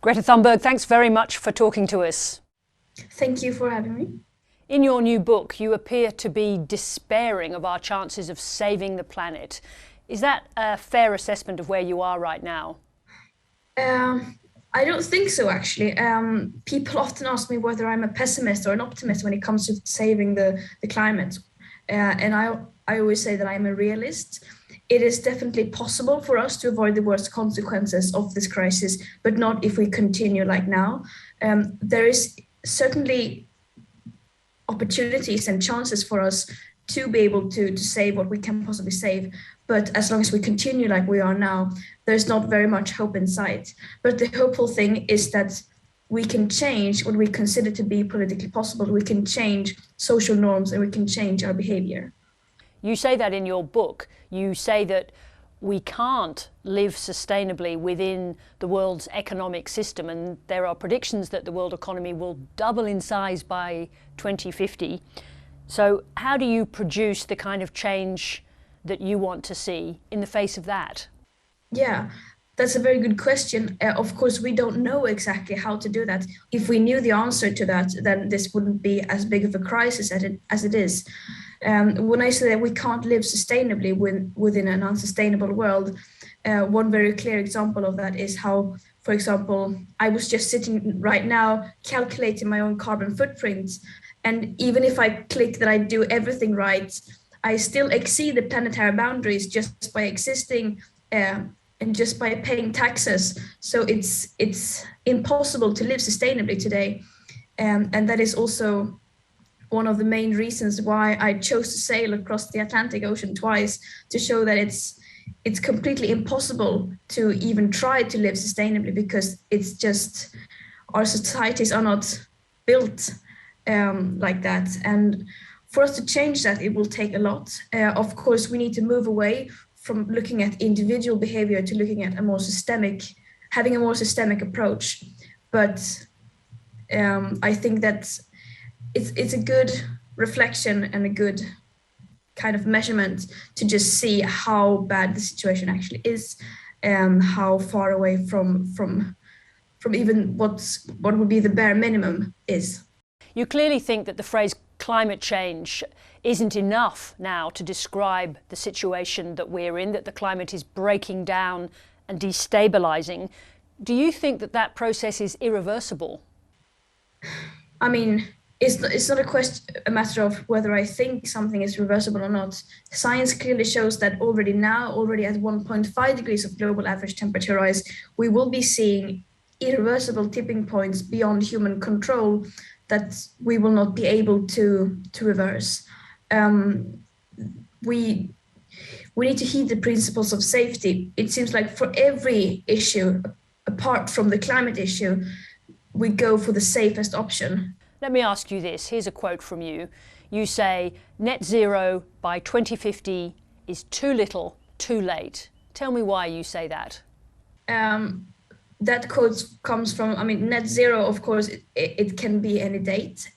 Greta Thunberg, thanks very much for talking to us. Thank you for having me. In your new book, you appear to be despairing of our chances of saving the planet. Is that a fair assessment of where you are right now? I don't think so, actually. People often ask me whether I'm a pessimist or an optimist when it comes to saving the climate. And I always say that I'm a realist. It is definitely possible for us to avoid the worst consequences of this crisis, but not if we continue like now. There is certainly opportunities and chances for us to be able to save what we can possibly save. But as long as we continue like we are now, there's not very much hope in sight. But the hopeful thing is that we can change what we consider to be politically possible. We can change social norms and we can change our behavior. You say that in your book. You say that we can't live sustainably within the world's economic system, and there are predictions that the world economy will double in size by 2050. So how do you produce the kind of change that you want to see in the face of that? Yeah, that's a very good question. Of course, we don't know exactly how to do that. If we knew the answer to that, then this wouldn't be as big of a crisis as it is. When I say that we can't live sustainably within an unsustainable world, one very clear example of that is how, for example, I was just sitting right now calculating my own carbon footprint. And even if I click that I do everything right, I still exceed the planetary boundaries just by existing and just by paying taxes. So it's impossible to live sustainably today. And that is also one of the main reasons why I chose to sail across the Atlantic Ocean twice, to show that it's completely impossible to even try to live sustainably, because it's just our societies are not built like that. And for us to change that, it will take a lot. Of course, we need to move away from looking at individual behavior to looking at having a more systemic approach. But I think that it's a good reflection and a good kind of measurement to just see how bad the situation actually is, and how far away from even what would be the bare minimum is. You clearly think that the phrase climate change isn't enough now to describe the situation that we're in, that the climate is breaking down and destabilizing. Do you think that that process is irreversible? I mean, it's not a matter of whether I think something is reversible or not. Science clearly shows that already at 1.5 degrees of global average temperature rise, we will be seeing irreversible tipping points beyond human control that we will not be able to reverse. We need to heed the principles of safety. It seems like for every issue, apart from the climate issue, we go for the safest option. Let me ask you this. Here's a quote from you. You say, net zero by 2050 is too little, too late. Tell me why you say that. That quote comes from, net zero, of course, it can be any date.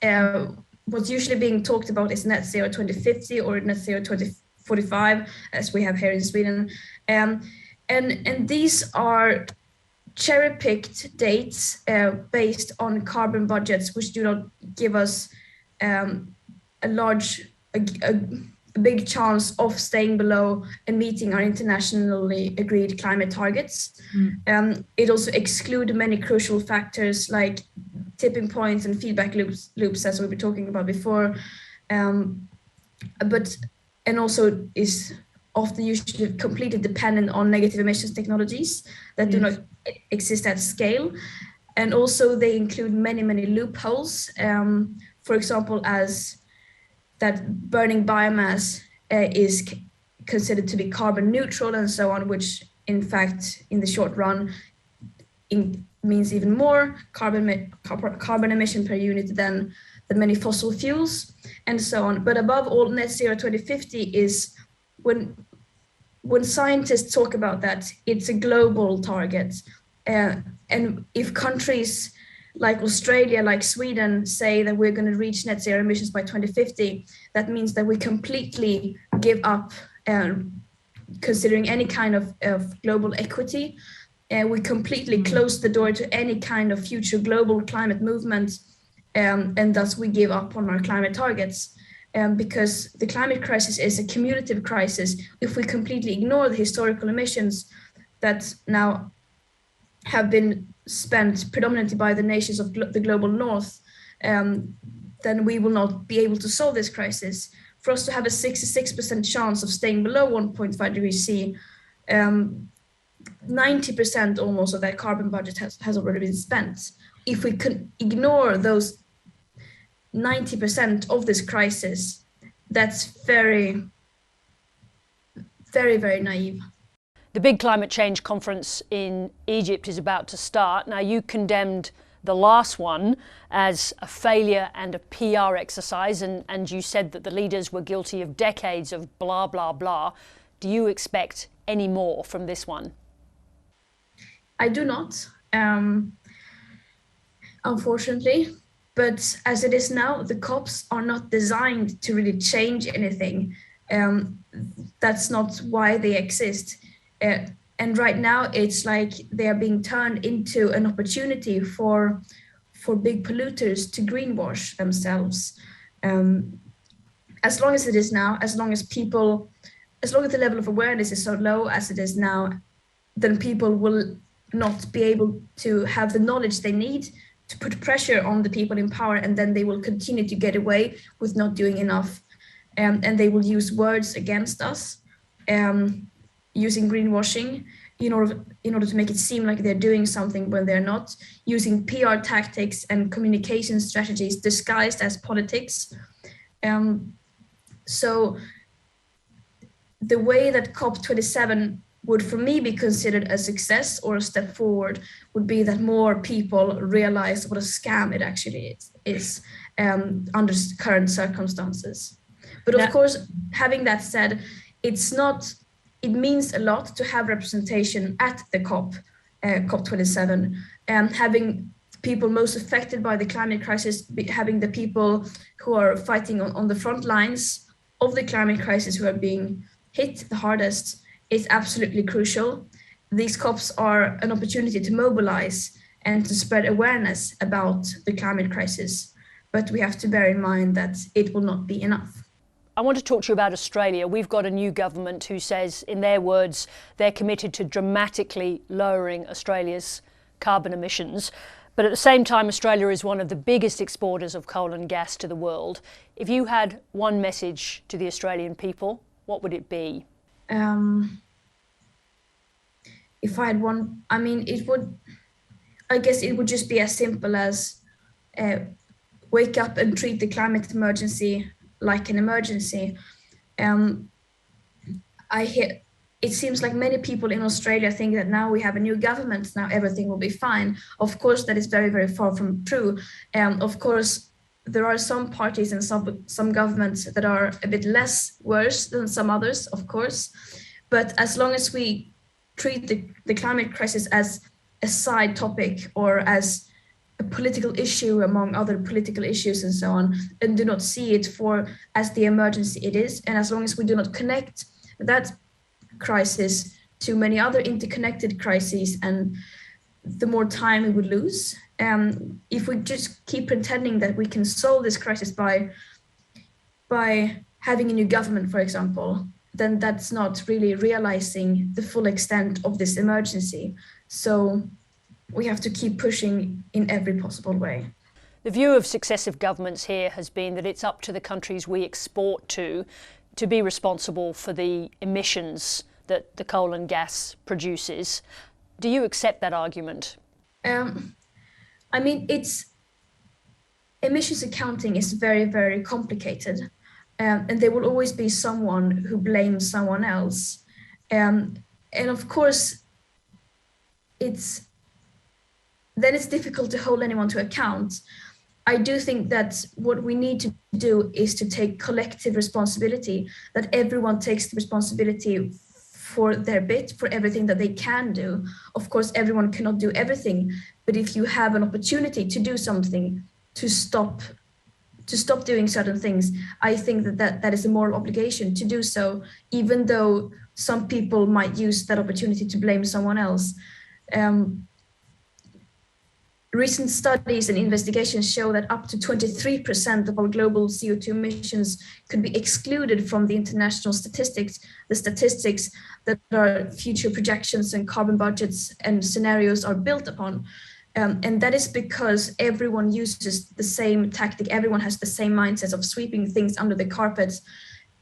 What's usually being talked about is net zero 2050 or net zero 2045, as we have here in Sweden. And these are cherry-picked dates based on carbon budgets, which do not give us a big chance of staying below and meeting our internationally agreed climate targets. It also excludes many crucial factors like tipping points and feedback loops, as we were talking about before, and also is often usually completely dependent on negative emissions technologies that do not exist at scale. And also they include many loopholes, for example, as that burning biomass is considered to be carbon neutral and so on, which in fact, in the short run, means even more carbon emission per unit than many fossil fuels and so on. But above all, net zero 2050 is, when scientists talk about that, it's a global target. And if countries like Australia, like Sweden, say that we're going to reach net zero emissions by 2050, that means that we completely give up considering any kind of global equity. we completely close the door to any kind of future global climate movement, and thus we give up on our climate targets. Because the climate crisis is a cumulative crisis. If we completely ignore the historical emissions that now have been spent predominantly by the nations of the global north, then we will not be able to solve this crisis. For us to have a 66% chance of staying below 1.5 degrees C, 90% almost of that carbon budget has already been spent. If we could ignore those 90% of this crisis, that's very, very, very naive. The big climate change conference in Egypt is about to start. Now, you condemned the last one as a failure and a PR exercise, and you said that the leaders were guilty of decades of blah, blah, blah. Do you expect any more from this one? I do not, unfortunately. But as it is now, the COPs are not designed to really change anything. That's not why they exist. And right now, it's like they are being turned into an opportunity for big polluters to greenwash themselves. As long as it is now, as long as the level of awareness is so low as it is now, then people will not be able to have the knowledge they need to put pressure on the people in power, and then they will continue to get away with not doing enough. And they will use words against us, using greenwashing in order to make it seem like they're doing something when they're not, using PR tactics and communication strategies disguised as politics. So the way that COP27 would, for me, be considered a success or a step forward would be that more people realize what a scam it actually is under current circumstances. But of course, having that said, it means a lot to have representation at the COP27, having people most affected by the climate crisis, having the people who are fighting on the front lines of the climate crisis, who are being hit the hardest, is absolutely crucial. These COPs are an opportunity to mobilize and to spread awareness about the climate crisis. But we have to bear in mind that it will not be enough. I want to talk to you about Australia. We've got a new government who says, in their words, they're committed to dramatically lowering Australia's carbon emissions. But at the same time, Australia is one of the biggest exporters of coal and gas to the world. If you had one message to the Australian people, what would it be? If I had one, I guess it would just be as simple as wake up and treat the climate emergency like an emergency. It seems like many people in Australia think that now we have a new government, now everything will be fine. Of course, that is very, very far from true. Of course, there are some parties and some governments that are a bit less worse than some others, of course. But as long as we treat the climate crisis as a side topic or as a political issue among other political issues and so on, and do not see it as the emergency it is, and as long as we do not connect that crisis to many other interconnected crises, and the more time we would lose. If we just keep pretending that we can solve this crisis by having a new government, for example, then that's not really realizing the full extent of this emergency. So we have to keep pushing in every possible way. The view of successive governments here has been that it's up to the countries we export to be responsible for the emissions that the coal and gas produces. Do you accept that argument? Emissions accounting is very, very complicated. And there will always be someone who blames someone else. And of course, it's difficult to hold anyone to account. I do think that what we need to do is to take collective responsibility, that everyone takes the responsibility for their bit, for everything that they can do. Of course, everyone cannot do everything, but if you have an opportunity to do something, to stop doing certain things, I think that is a moral obligation to do so, even though some people might use that opportunity to blame someone else. Recent studies and investigations show that up to 23% of all global CO2 emissions could be excluded from the international statistics, the statistics that our future projections and carbon budgets and scenarios are built upon. And that is because everyone uses the same tactic. Everyone has the same mindset of sweeping things under the carpet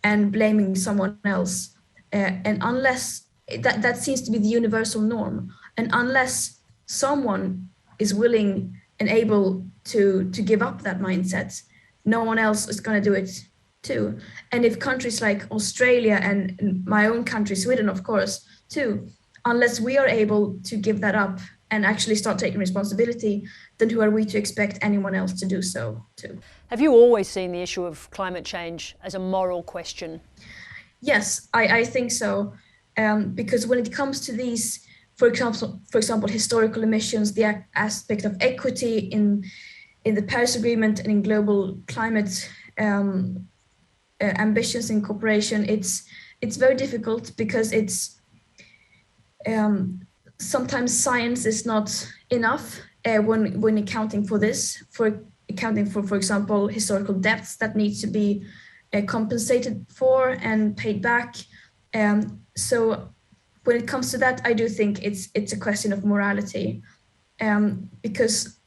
and blaming someone else. And unless that seems to be the universal norm, and unless someone is willing and able to give up that mindset, no one else is going to do it too. And if countries like Australia and my own country, Sweden, of course, too, unless we are able to give that up and actually start taking responsibility, then who are we to expect anyone else to do so too? Have you always seen the issue of climate change as a moral question? Yes, I think so. Because when it comes to these, for example, historical emissions, the aspect of equity in the Paris Agreement and in global climate ambitions and cooperation, it's very difficult because it's sometimes science is not enough when accounting for this, for example, historical debts that need to be compensated for and paid back. So when it comes to that, I do think it's a question of morality, because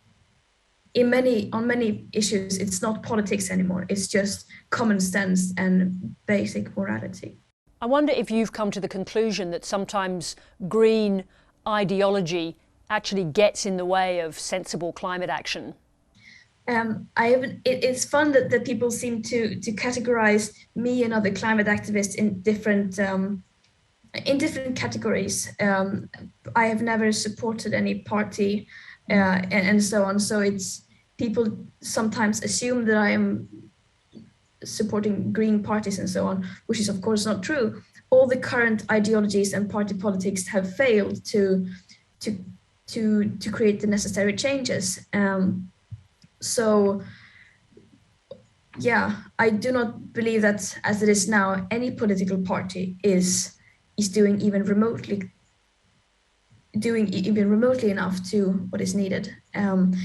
on many issues, it's not politics anymore. It's just common sense and basic morality. I wonder if you've come to the conclusion that sometimes green ideology actually gets in the way of sensible climate action. It's fun that people seem to categorize me and other climate activists in different categories. I have never supported any party and so on. So it's people sometimes assume that I am supporting green parties and so on, which is of course not true. All the current ideologies and party politics have failed to create the necessary changes. So yeah, I do not believe that as it is now, any political party is doing even remotely enough to what is needed. And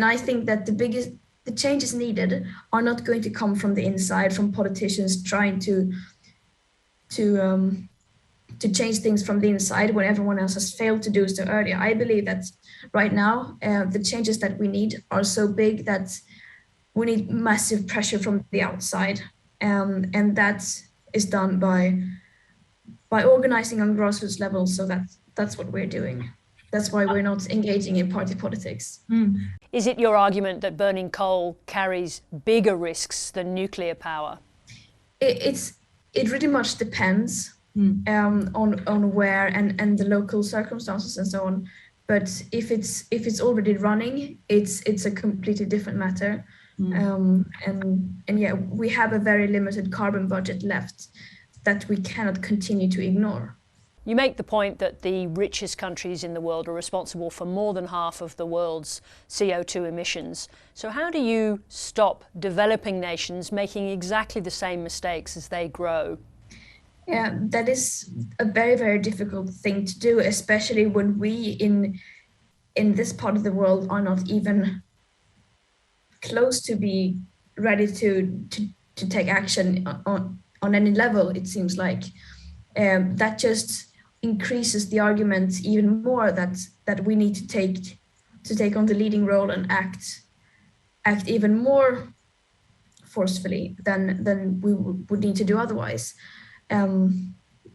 I think that the changes needed are not going to come from the inside, from politicians trying to change things from the inside when everyone else has failed to do so earlier. I believe that right now, the changes that we need are so big that we need massive pressure from the outside. And that is done by organizing on grassroots level. So that's what we're doing. That's why we're not engaging in party politics. Is it your argument that burning coal carries bigger risks than nuclear power? It really much depends on where and the local circumstances and so on. But if it's already running, it's a completely different matter. And yeah, we have a very limited carbon budget left that we cannot continue to ignore. You make the point that the richest countries in the world are responsible for more than half of the world's CO2 emissions. So how do you stop developing nations making exactly the same mistakes as they grow? Yeah, that is a very, very difficult thing to do, especially when we in this part of the world are not even close to be ready to take action on any level, it seems like. That just increases the argument even more that we need to take on the leading role and act even more forcefully than we would need to do otherwise.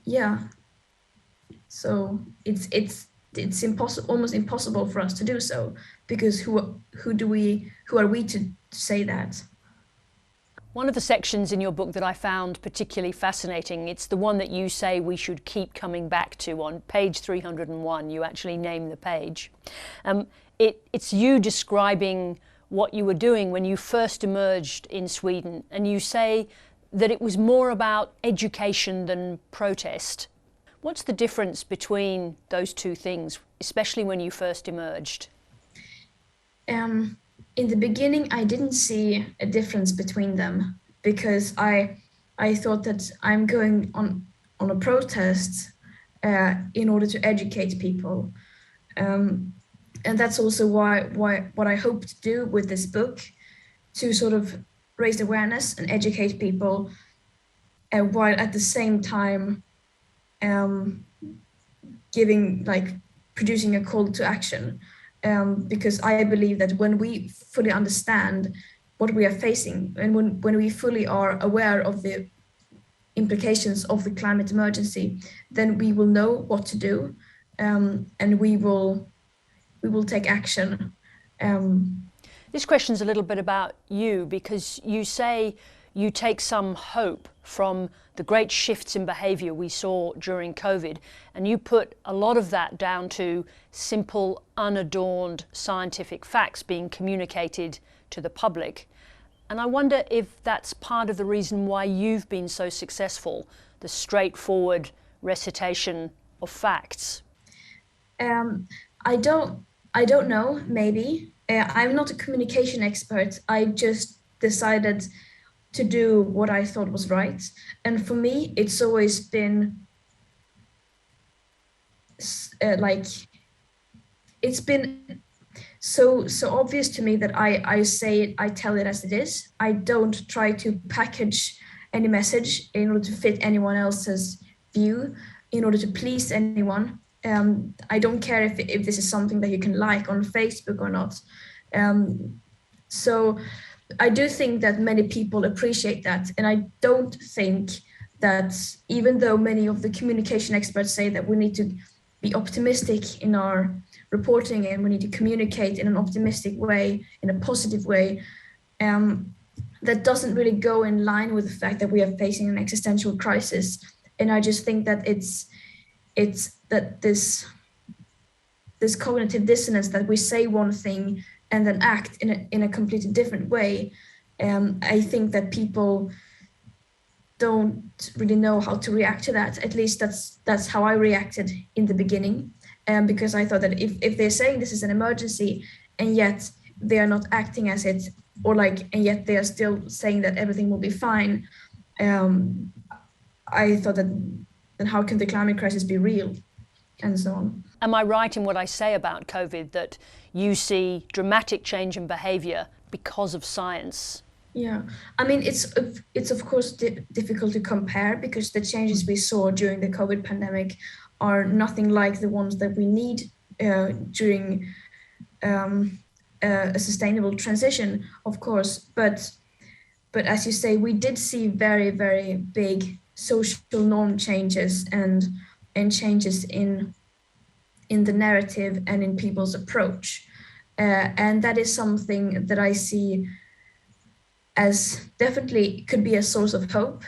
Yeah, so it's impossible, almost impossible for us to do so, because who are we to say that? One of the sections in your book that I found particularly fascinating, it's the one that you say we should keep coming back to. On page 301, you actually name the page. It's you describing what you were doing when you first emerged in Sweden, and you say that it was more about education than protest. What's the difference between those two things, especially when you first emerged? In the beginning, I didn't see a difference between them, because I thought that I'm going on a protest in order to educate people. And that's also why what I hope to do with this book, to sort of raise awareness and educate people, while at the same time giving, like, producing a call to action, because I believe that when we fully understand what we are facing, and when we fully are aware of the implications of the climate emergency, then we will know what to do, and we will take action. This question's a little bit about you, because you say you take some hope from the great shifts in behaviour we saw during COVID, and you put a lot of that down to simple, unadorned scientific facts being communicated to the public. And I wonder if that's part of the reason why you've been so successful, the straightforward recitation of facts. I don't know, maybe. I'm not a communication expert. I just decided to do what I thought was right. And for me, it's always been it's been so obvious to me that I tell it as it is. I don't try to package any message in order to fit anyone else's view, in order to please anyone. I don't care if this is something that you can like on Facebook or not. So I do think that many people appreciate that. And I don't think that, even though many of the communication experts say that we need to be optimistic in our reporting and we need to communicate in an optimistic way, in a positive way, that doesn't really go in line with the fact that we are facing an existential crisis. And I just think that it's that this cognitive dissonance, that we say one thing and then act in a completely different way. I think that people don't really know how to react to that. At least that's how I reacted in the beginning, because I thought that if they're saying this is an emergency and yet they are not acting as it, and yet they are still saying that everything will be fine, I thought that then how can the climate crisis be real, and so on. Am I right in what I say about COVID, that you see dramatic change in behaviour because of science? Yeah, I mean, it's of course difficult to compare, because the changes we saw during the COVID pandemic are nothing like the ones that we need during a sustainable transition, of course. But as you say, we did see very, very big social norm changes and changes in the narrative and in people's approach. And that is something that I see as definitely could be a source of hope,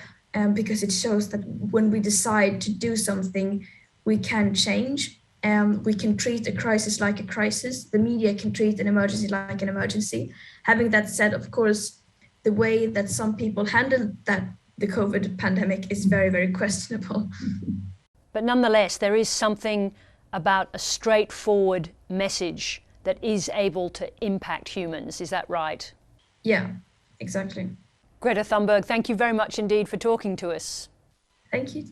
because it shows that when we decide to do something, we can change. We can treat a crisis like a crisis. The media can treat an emergency like an emergency. Having that said, of course, the way that some people handled the COVID pandemic is very, very questionable. But nonetheless, there is something about a straightforward message that is able to impact humans. Is that right? Yeah, exactly. Greta Thunberg, thank you very much indeed for talking to us. Thank you.